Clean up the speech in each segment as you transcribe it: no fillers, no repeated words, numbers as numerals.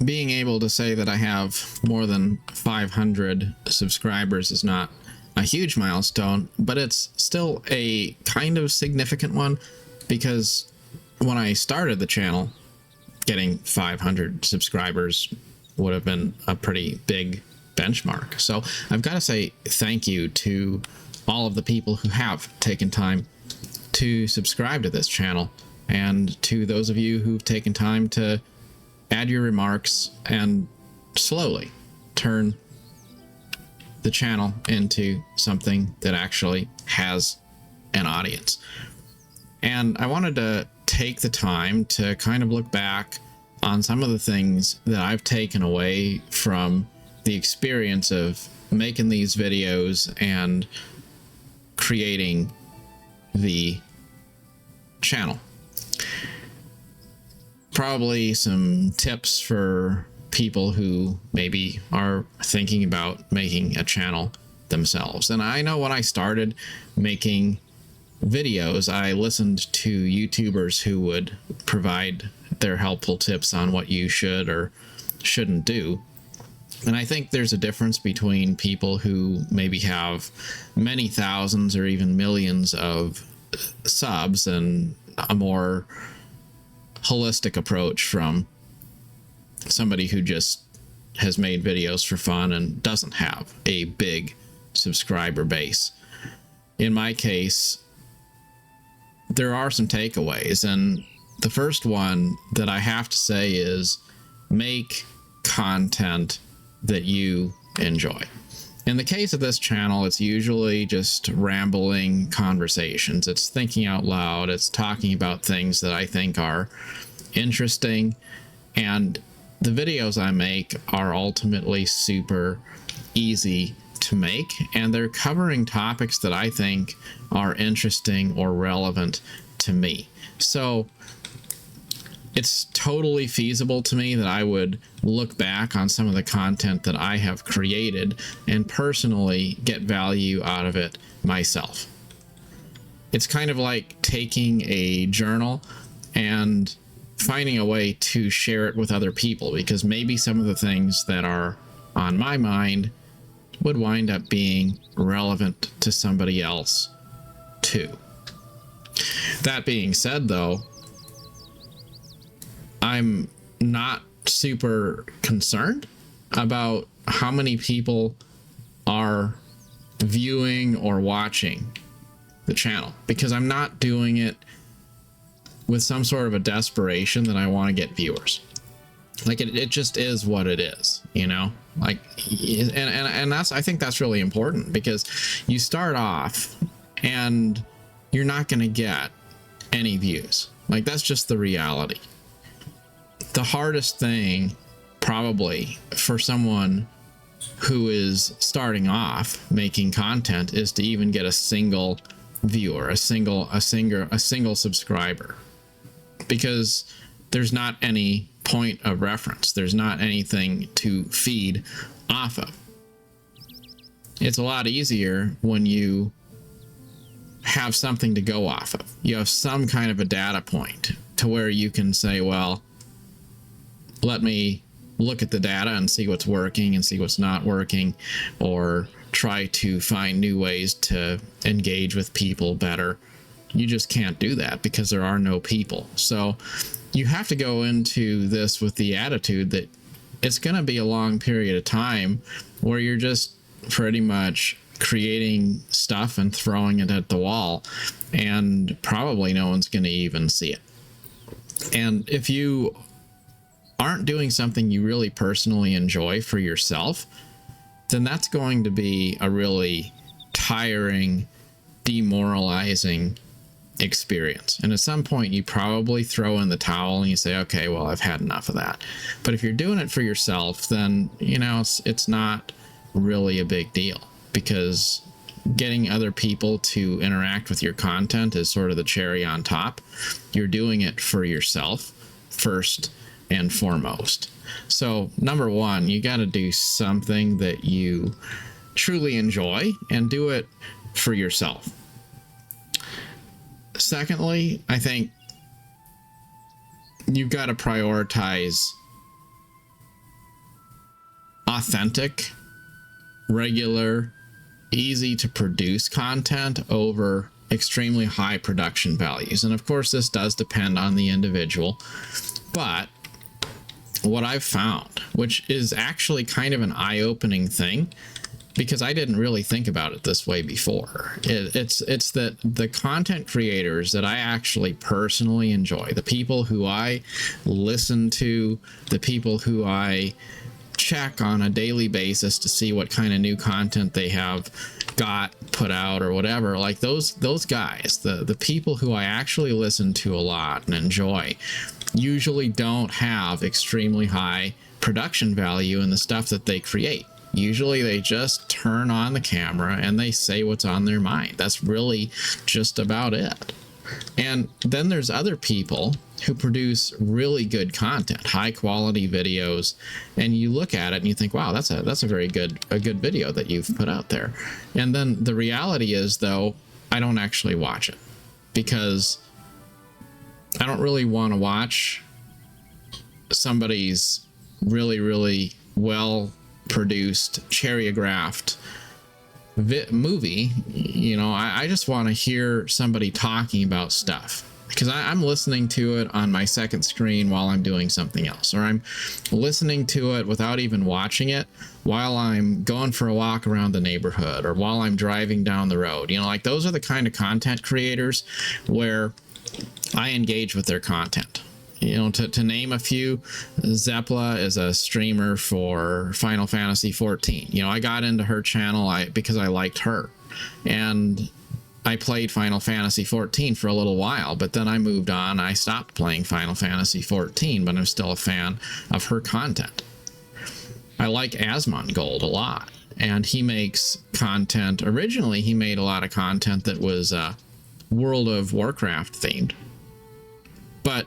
being able to say that I have more than 500 subscribers is not a huge milestone, but it's still a kind of significant one, because when I started the channel, getting 500 subscribers would have been a pretty big benchmark. So I've got to say thank you to all of the people who have taken time to subscribe to this channel, and to those of you who've taken time to add your remarks and slowly turn the channel into something that actually has an audience. And I wanted to take the time to kind of look back on some of the things that I've taken away from the experience of making these videos and creating the channel. Probably some tips for people who maybe are thinking about making a channel themselves. And I know when I started making videos, I listened to YouTubers who would provide their helpful tips on what you should or shouldn't do. And I think there's a difference between people who maybe have many thousands or even millions of subs and a more holistic approach from somebody who just has made videos for fun and doesn't have a big subscriber base. In my case, there are some takeaways, and the first one that I have to say is make content that you enjoy. In the case of this channel, it's usually just rambling conversations. It's thinking out loud. It's talking about things that I think are interesting. And the videos I make are ultimately super easy to make. And they're covering topics that I think are interesting or relevant to me. So it's totally feasible to me that I would look back on some of the content that I have created and personally get value out of it myself. It's kind of like taking a journal and finding a way to share it with other people, because maybe some of the things that are on my mind would wind up being relevant to somebody else too. That being said, though, I'm not super concerned about how many people are viewing or watching the channel, because I'm not doing it with some sort of a desperation that I want to get viewers. Like it just is what it is, you know? Like, and that's, I think that's really important, because you start off and you're not going to get any views. Like, that's just the reality. The hardest thing probably for someone who is starting off making content is to even get a single viewer, a single subscriber, because there's not any point of reference. There's not anything to feed off of. It's a lot easier when you have something to go off of. You have some kind of a data point to where you can say, well, let me look at the data and see what's working and see what's not working, or try to find new ways to engage with people better. You just can't do that because there are no people. So you have to go into this with the attitude that it's going to be a long period of time where you're just pretty much creating stuff and throwing it at the wall, and probably no one's going to even see it. And if you aren't doing something you really personally enjoy for yourself, then that's going to be a really tiring, demoralizing experience. And at some point you probably throw in the towel and you say, okay, well, I've had enough of that. But if you're doing it for yourself, then, you know, it's not really a big deal, because getting other people to interact with your content is sort of the cherry on top. You're doing it for yourself first and foremost. So number one, you got to do something that you truly enjoy and do it for yourself. Secondly, I think you've got to prioritize authentic, regular, easy to produce content over extremely high production values. And of course, this does depend on the individual. But what I've found, which is actually kind of an eye-opening thing, because I didn't really think about it this way before, it's that the content creators that I actually personally enjoy, the people who I listen to, the people who I check on a daily basis to see what kind of new content they have got put out or whatever, like those guys, the people who I actually listen to a lot and enjoy, usually don't have extremely high production value in the stuff that they create. Usually they just turn on the camera and they say what's on their mind. That's really just about it. And then there's other people who produce really good content, high quality videos, and you look at it and you think, wow, that's a very good video that you've put out there. And then the reality is, though, I don't actually watch it because I don't really want to watch somebody's really, really well produced, choreographed movie. You know, I just want to hear somebody talking about stuff, because I'm listening to it on my second screen while I'm doing something else, or I'm listening to it without even watching it while I'm going for a walk around the neighborhood or while I'm driving down the road. You know, like those are the kind of content creators where I engage with their content. You know, to name a few, Zeppla is a streamer for Final Fantasy 14. You know, I got into her channel because I liked her. And I played Final Fantasy 14 for a little while, but then I moved on. I stopped playing Final Fantasy 14, but I'm still a fan of her content. I like Asmongold a lot, and he makes content. Originally, he made a lot of content that was World of Warcraft themed. But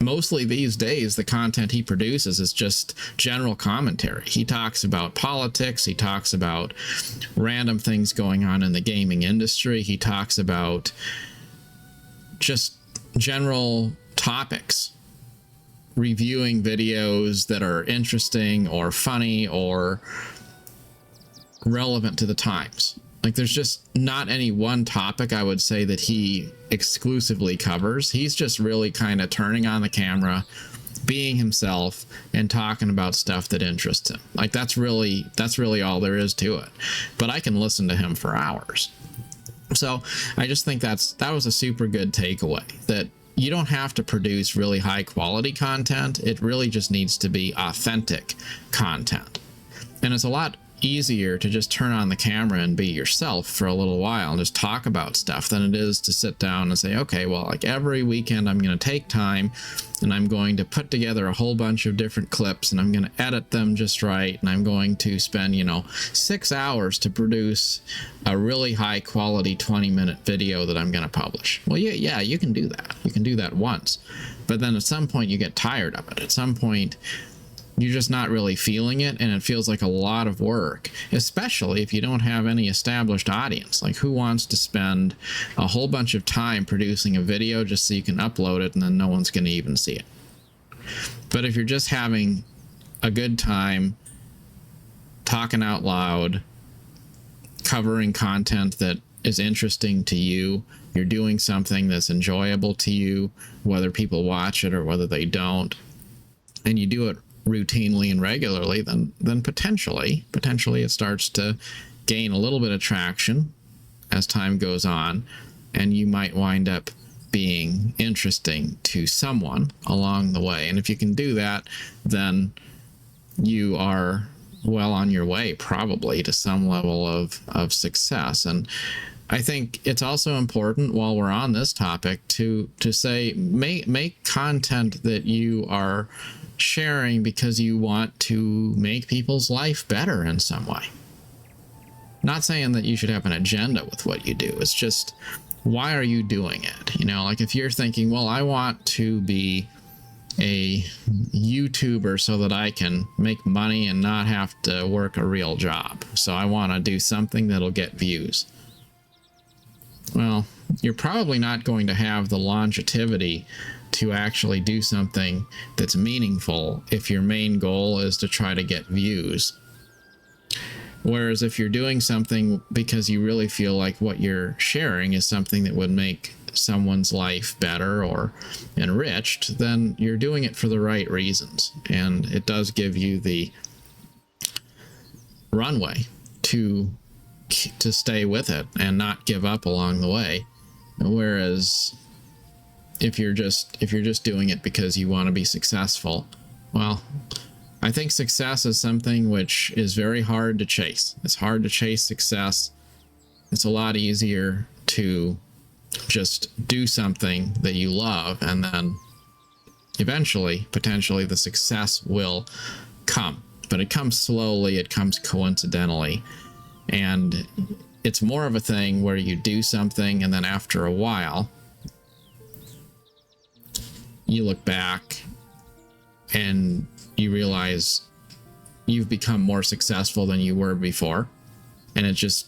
mostly these days, the content he produces is just general commentary. He talks about politics. He talks about random things going on in the gaming industry. He talks about just general topics, reviewing videos that are interesting or funny or relevant to the times. Like, there's just not any one topic I would say that he exclusively covers. He's just really kind of turning on the camera, being himself, and talking about stuff that interests him. Like, that's really all there is to it. But I can listen to him for hours. So I just think that was a super good takeaway, that you don't have to produce really high quality content. It really just needs to be authentic content. And it's a lot easier to just turn on the camera and be yourself for a little while and just talk about stuff than it is to sit down and say, okay, well, like every weekend I'm going to take time and I'm going to put together a whole bunch of different clips and I'm going to edit them just right, and I'm going to spend, 6 hours to produce a really high quality 20-minute video that I'm going to publish. Well, yeah, you can do that. You can do that once, but then at some point you get tired of it. At some point you're just not really feeling it, and it feels like a lot of work, especially if you don't have any established audience. Like, who wants to spend a whole bunch of time producing a video just so you can upload it and then no one's going to even see it? But if you're just having a good time talking out loud, covering content that is interesting to you, you're doing something that's enjoyable to you, whether people watch it or whether they don't, and you do it routinely and regularly, then potentially it starts to gain a little bit of traction as time goes on, and you might wind up being interesting to someone along the way. And if you can do that, then you are well on your way probably to some level of success. And I think it's also important, while we're on this topic, to say make content that you are sharing because you want to make people's life better in some way. Not saying that you should have an agenda with what you do. It's just, why are you doing it? Like, if you're thinking, well, I want to be a YouTuber so that I can make money and not have to work a real job, so I want to do something that'll get views. Well, you're probably not going to have the longevity to actually do something that's meaningful if your main goal is to try to get views. Whereas if you're doing something because you really feel like what you're sharing is something that would make someone's life better or enriched, then you're doing it for the right reasons. And it does give you the runway to stay with it and not give up along the way. Whereas if you're just doing it because you want to be successful, well, I think success is something which is very hard to chase. It's hard to chase success. It's a lot easier to just do something that you love, and then eventually, potentially, the success will come. But it comes slowly, it comes coincidentally, and it's more of a thing where you do something and then after a while you look back and you realize you've become more successful than you were before, and it just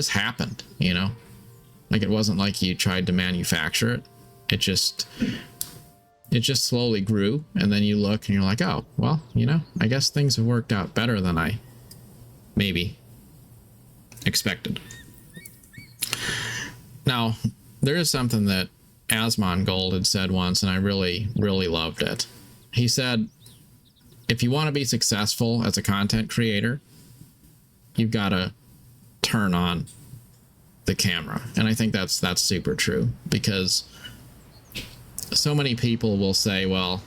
happened, you know? Like, it wasn't like you tried to manufacture it. It just slowly grew, and then you look and you're like, oh, well, you know, I guess things have worked out better than I maybe expected. Now, there is something that Asmongold had said once, and I really, really loved it. He said, if you want to be successful as a content creator, you've got to turn on the camera. And I think that's super true, because so many people will say, well,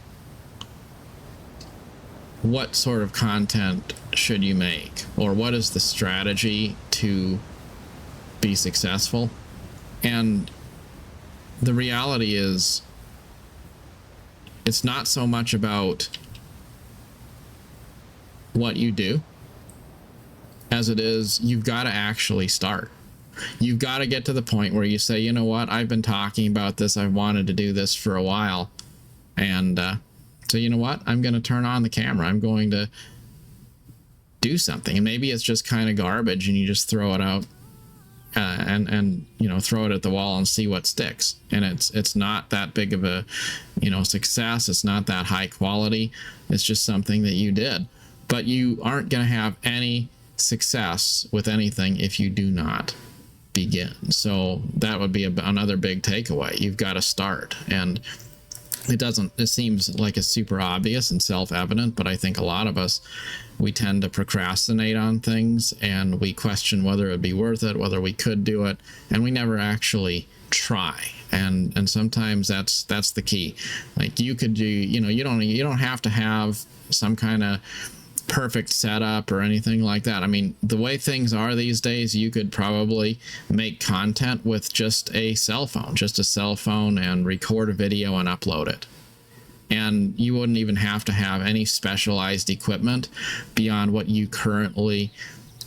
what sort of content should you make? Or what is the strategy to be successful? And the reality is, it's not so much about what you do as it is you've got to actually start. You've got to get to the point where you say, you know what, I've been talking about this, I've wanted to do this for a while, and so you know what, I'm going to turn on the camera, I'm going to do something. And maybe it's just kind of garbage and you just throw it out and you know, throw it at the wall and see what sticks. And it's not that big of a, you know, success. It's not that high quality. It's just something that you did. But you aren't going to have any success with anything if you do not begin. So that would be another big takeaway. You've got to start. And it seems like it's super obvious and self-evident, but I think a lot of us, we tend to procrastinate on things, and we question whether it'd be worth it, whether we could do it, and we never actually try. And sometimes that's the key. Like, you could do, you know, you don't have to have some kind of perfect setup or anything like that. I mean, the way things are these days, you could probably make content with just a cell phone and record a video and upload it. And you wouldn't even have to have any specialized equipment beyond what you currently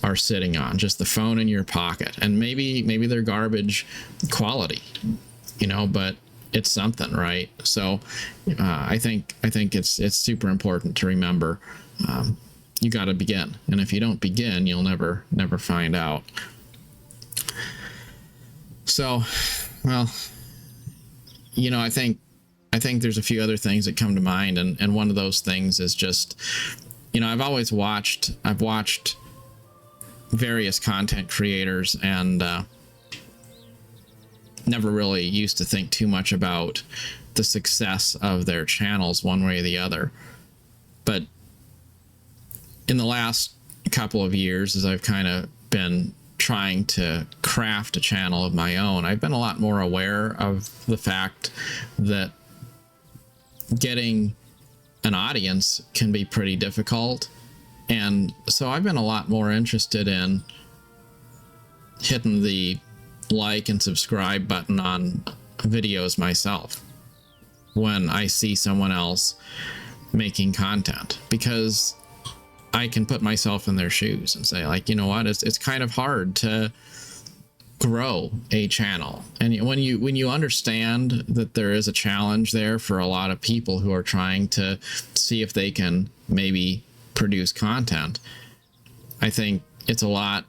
are sitting on, just the phone in your pocket. And maybe they're garbage quality, you know, but it's something, right? So I think it's super important to remember, you got to begin. And if you don't begin, you'll never find out. So, well, you know, I think there's a few other things that come to mind, and one of those things is just, you know, I've watched various content creators, and never really used to think too much about the success of their channels one way or the other. But in the last couple of years, as I've kind of been trying to craft a channel of my own, I've been a lot more aware of the fact that getting an audience can be pretty difficult. And so I've been a lot more interested in hitting the like and subscribe button on videos myself when I see someone else making content, because I can put myself in their shoes and say, like, you know what, it's kind of hard to grow a channel. And when you understand that there is a challenge there for a lot of people who are trying to see if they can maybe produce content, I think it's a lot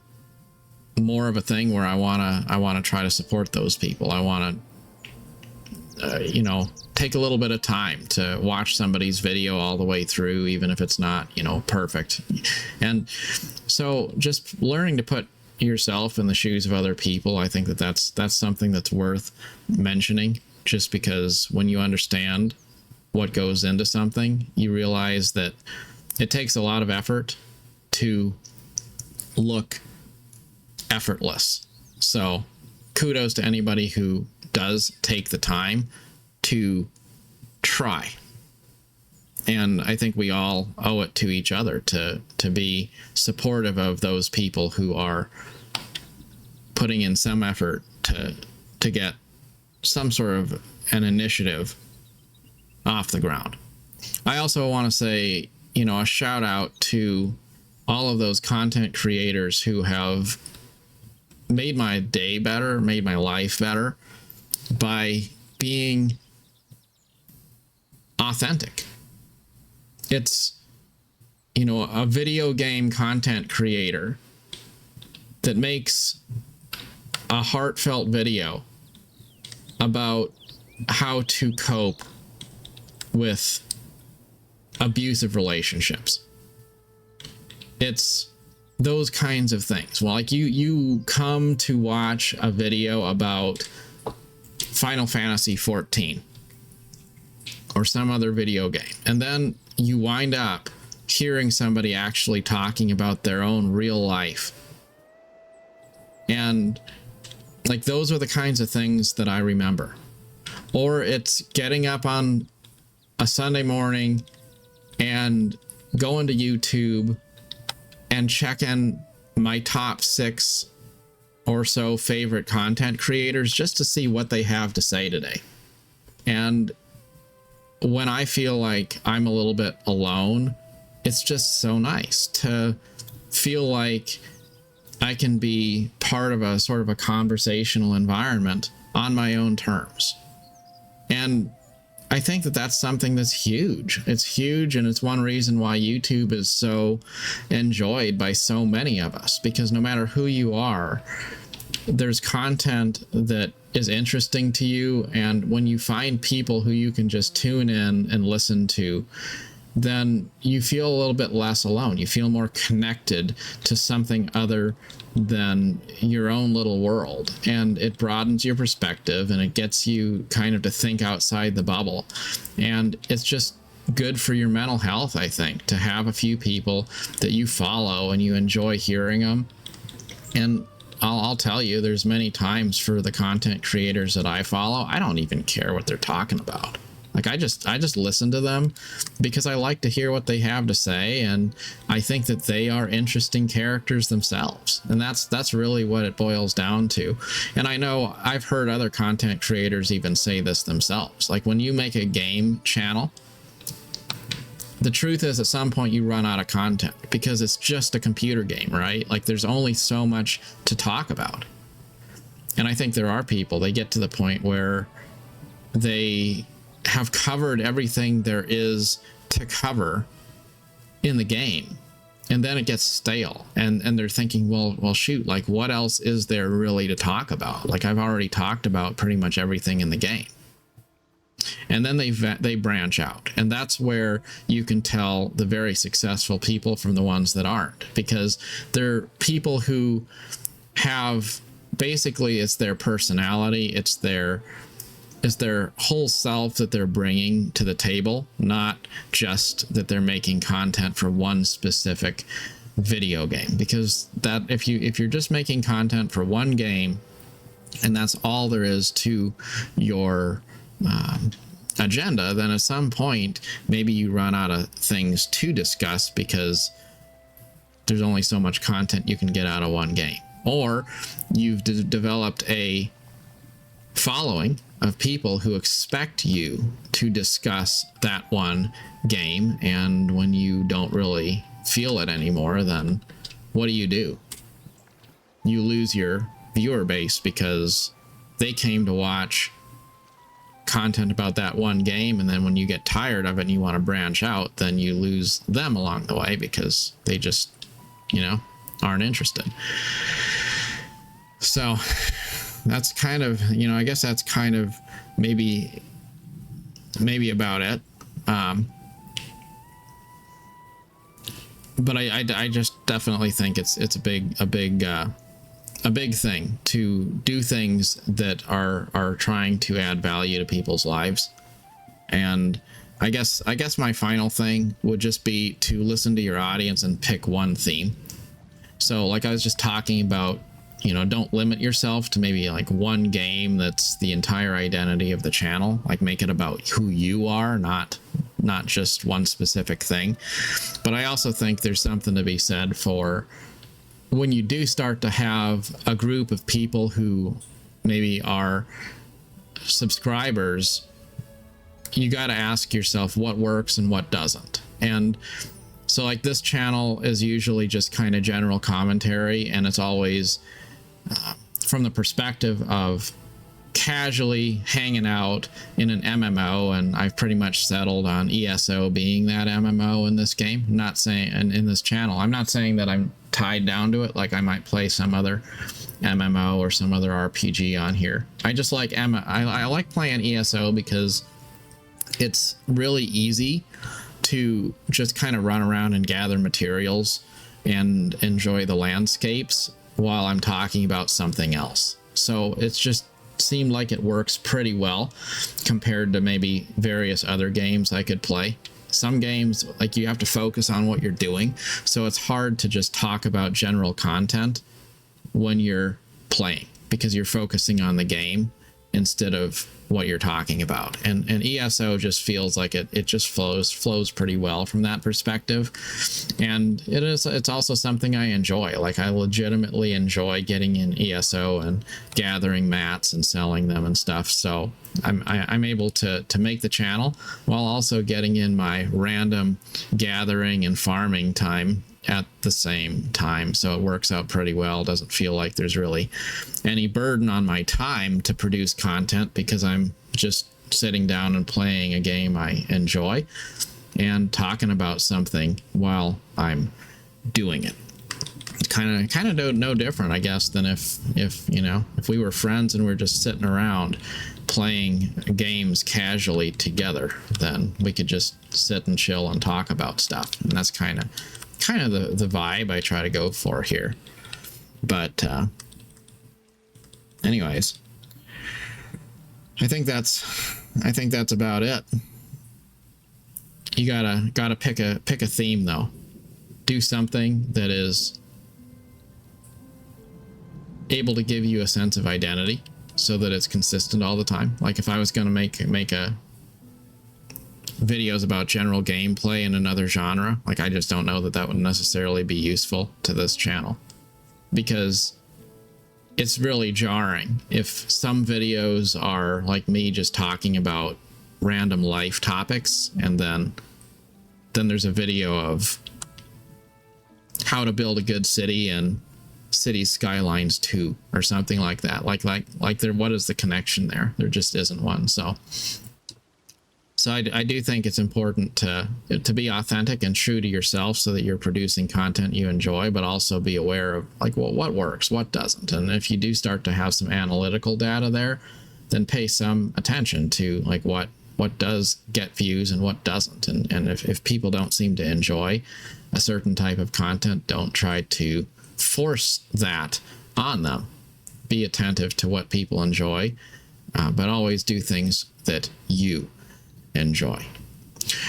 more of a thing where I want to try to support those people. I want you know, take a little bit of time to watch somebody's video all the way through, even if it's not, you know, perfect. And so just learning to put yourself in the shoes of other people, I think that that's something that's worth mentioning, just because when you understand what goes into something, you realize that it takes a lot of effort to look effortless. So kudos to anybody who does take the time to try. And I think we all owe it to each other to be supportive of those people who are putting in some effort to get some sort of an initiative off the ground. I also want to say, you know, a shout out to all of those content creators who have made my day better, made my life better by being authentic. It's, you know, a video game content creator that makes a heartfelt video about how to cope with abusive relationships. It's those kinds of things. Well, like you come to watch a video about Final Fantasy 14 or some other video game, and then you wind up hearing somebody actually talking about their own real life. And like, those are the kinds of things that I remember. Or it's getting up on a Sunday morning and going to YouTube and checking my top 6 or so favorite content creators just to see what they have to say today. And when I feel like I'm a little bit alone, it's just so nice to feel like I can be part of a sort of a conversational environment on my own terms. And I think that that's something that's huge. It's huge, and it's one reason why YouTube is so enjoyed by so many of us, because no matter who you are, there's content that is interesting to you, and when you find people who you can just tune in and listen to, then you feel a little bit less alone. You feel more connected to something other than your own little world, and it broadens your perspective, and it gets you kind of to think outside the bubble. And it's just good for your mental health, I think, to have a few people that you follow and you enjoy hearing them. And I'll tell you, there's many times for the content creators that I follow, I don't even care what they're talking about. Like, I just listen to them because I like to hear what they have to say, and I think that they are interesting characters themselves. And that's really what it boils down to. And I know I've heard other content creators even say this themselves. Like, when you make a game channel, the truth is at some point you run out of content because it's just a computer game, right? Like, there's only so much to talk about. And I think there are people, they get to the point where they have covered everything there is to cover in the game, and then it gets stale, and they're thinking, well shoot, like, what else is there really to talk about? Like, I've already talked about pretty much everything in the game. And then they branch out, and that's where you can tell the very successful people from the ones that aren't, because they're people who have, basically, it's their personality, it's their whole self that they're bringing to the table, not just that they're making content for one specific video game. Because that, if you're just making content for one game and that's all there is to your agenda, then at some point maybe you run out of things to discuss because there's only so much content you can get out of one game. Or you've developed a following of people who expect you to discuss that one game, and when you don't really feel it anymore, then what do? You lose your viewer base because they came to watch content about that one game, and then when you get tired of it and you want to branch out, then you lose them along the way because they just, aren't interested. So that's kind of, I guess that's kind of maybe maybe about it. But I just definitely think it's a big thing to do things that are trying to add value to people's lives. And I guess my final thing would just be to listen to your audience and pick one theme. So like I was just talking about, you know, don't limit yourself to maybe like one game that's the entire identity of the channel. Like make it about who you are, not just one specific thing. But I also think there's something to be said for when you do start to have a group of people who maybe are subscribers, you got to ask yourself what works and what doesn't. And so like this channel is usually just kind of general commentary, and it's always from the perspective of casually hanging out in an MMO, and I've pretty much settled on ESO being that MMO in this game. I'm not saying, and in this channel, I'm not saying that I'm tied down to it like I might play some other MMO or some other RPG on here. I just like I like playing ESO because it's really easy to just kind of run around and gather materials and enjoy the landscapes while I'm talking about something else. So it's just seemed like it works pretty well compared to maybe various other games I could play. Some games, like, you have to focus on what you're doing, so it's hard to just talk about general content when you're playing because you're focusing on the game instead of what you're talking about. And ESO just feels like it just flows pretty well from that perspective. And it's also something I enjoy. Like, I legitimately enjoy getting in ESO and gathering mats and selling them and stuff. So I'm able to make the channel while also getting in my random gathering and farming time at the same time. So it works out pretty well. Doesn't feel like there's really any burden on my time to produce content because I'm just sitting down and playing a game I enjoy and talking about something while I'm doing it. Kind of no different, I guess, than if you know, if we were friends and we're just sitting around playing games casually together, then we could just sit and chill and talk about stuff. And that's kind of the vibe I try to go for here. But anyways, I think that's about it. You gotta pick a theme though. Do something that is able to give you a sense of identity so that it's consistent all the time. Like if I was going to make a videos about general gameplay in another genre, like I just don't know that would necessarily be useful to this channel, because it's really jarring if some videos are like me just talking about random life topics and then there's a video of how to build a good city and Cities Skylines 2 or something like that. Like there, what is the connection there? There just isn't one. So I do think it's important to be authentic and true to yourself so that you're producing content you enjoy, but also be aware of like, well, what works, what doesn't. And if you do start to have some analytical data there, then pay some attention to like what does get views and what doesn't. And if people don't seem to enjoy a certain type of content, don't try to force that on them. Be attentive to what people enjoy, but always do things that you enjoy.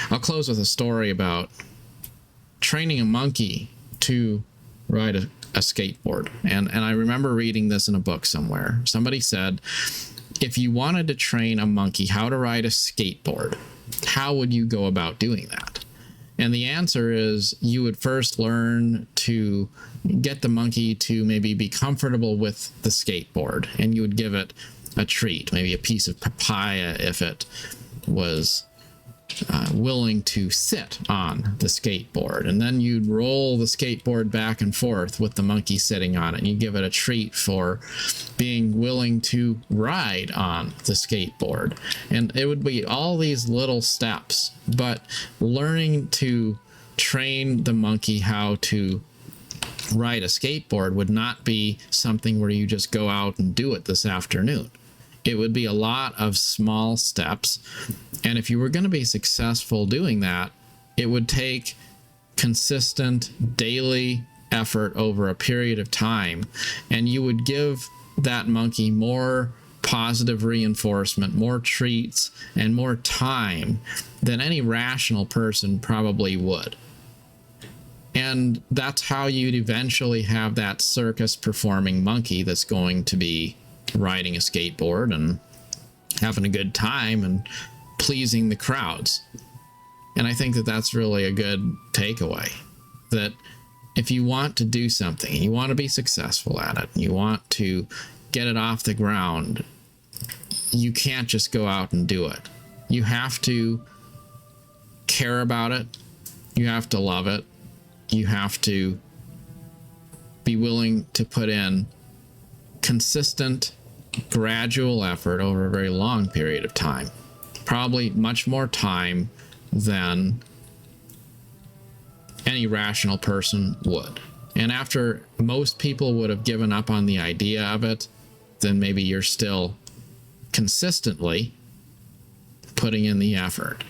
I'll close with a story about training a monkey to ride a skateboard. And I remember reading this in a book somewhere. Somebody said, if you wanted to train a monkey how to ride a skateboard, how would you go about doing that? And the answer is you would first learn to get the monkey to maybe be comfortable with the skateboard, and you would give it a treat, maybe a piece of papaya if it was willing to sit on the skateboard. And then you'd roll the skateboard back and forth with the monkey sitting on it, and you give it a treat for being willing to ride on the skateboard. And it would be all these little steps, but learning to train the monkey how to ride a skateboard would not be something where you just go out and do it this afternoon. it would be a lot of small steps. And if you were going to be successful doing that, it would take consistent daily effort over a period of time. And you would give that monkey more positive reinforcement, more treats, and more time than any rational person probably would. And that's how you'd eventually have that circus performing monkey that's going to be riding a skateboard and having a good time and pleasing the crowds. And I think that that's really a good takeaway, that if you want to do something and you want to be successful at it, and you want to get it off the ground, you can't just go out and do it. You have to care about it. You have to love it. You have to be willing to put in consistent, gradual effort over a very long period of time. Probably much more time than any rational person would. And after most people would have given up on the idea of it, then maybe you're still consistently putting in the effort.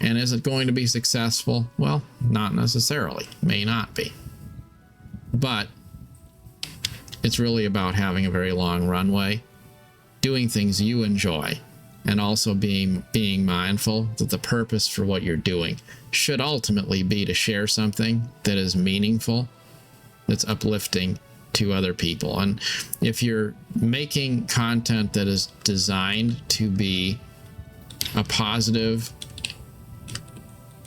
And is it going to be successful? Well, not necessarily. May not be. But it's really about having a very long runway, doing things you enjoy, and also being mindful that the purpose for what you're doing should ultimately be to share something that is meaningful, that's uplifting to other people. And if you're making content that is designed to be a positive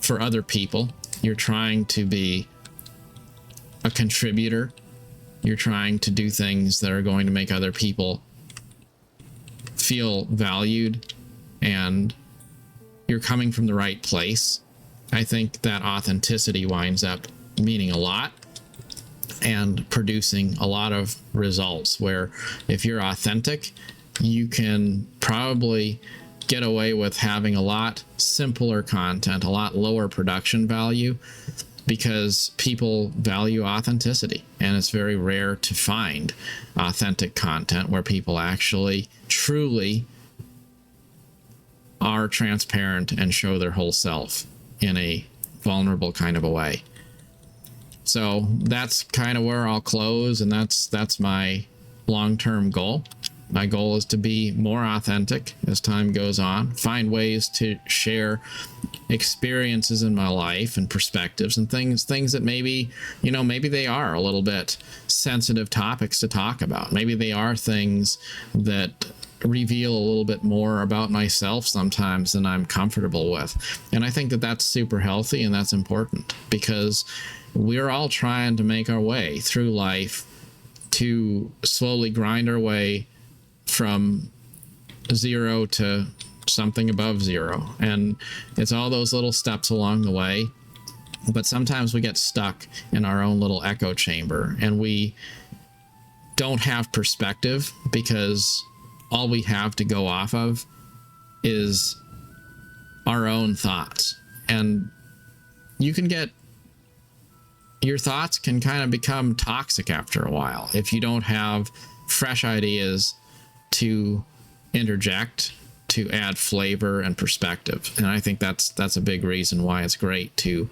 for other people, you're trying to be a contributor, you're trying to do things that are going to make other people feel valued, and you're coming from the right place, I think that authenticity winds up meaning a lot and producing a lot of results, where if you're authentic, you can probably get away with having a lot simpler content, a lot lower production value, because people value authenticity, and it's very rare to find authentic content where people actually truly are transparent and show their whole self in a vulnerable kind of a way. So that's kind of where I'll close, and that's my long-term goal. My goal is to be more authentic as time goes on, find ways to share experiences in my life and perspectives and things that maybe they are a little bit sensitive topics to talk about. Maybe they are things that reveal a little bit more about myself sometimes than I'm comfortable with. And I think that that's super healthy, and that's important, because we're all trying to make our way through life, to slowly grind our way from zero to something above zero. And it's all those little steps along the way. But sometimes we get stuck in our own little echo chamber, and we don't have perspective, because all we have to go off of is our own thoughts. And your thoughts can kind of become toxic after a while if you don't have fresh ideas to interject, to add flavor and perspective. And I think that's a big reason why it's great to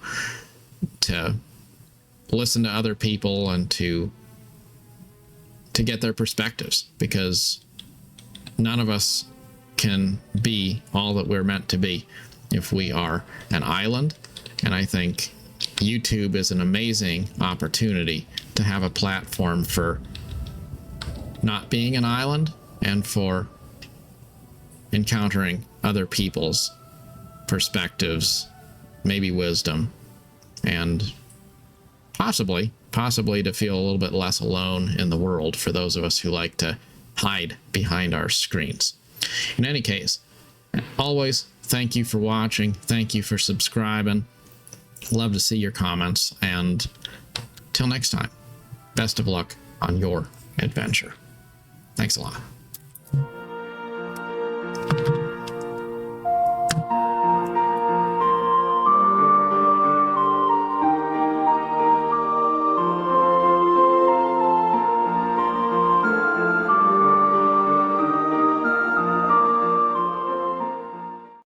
listen to other people and to get their perspectives, because none of us can be all that we're meant to be if we are an island. And I think YouTube is an amazing opportunity to have a platform for not being an island, and for encountering other people's perspectives, maybe wisdom, and possibly to feel a little bit less alone in the world for those of us who like to hide behind our screens. In any case, always thank you for watching. Thank you for subscribing. Love to see your comments, and till next time, best of luck on your adventure. Thanks a lot.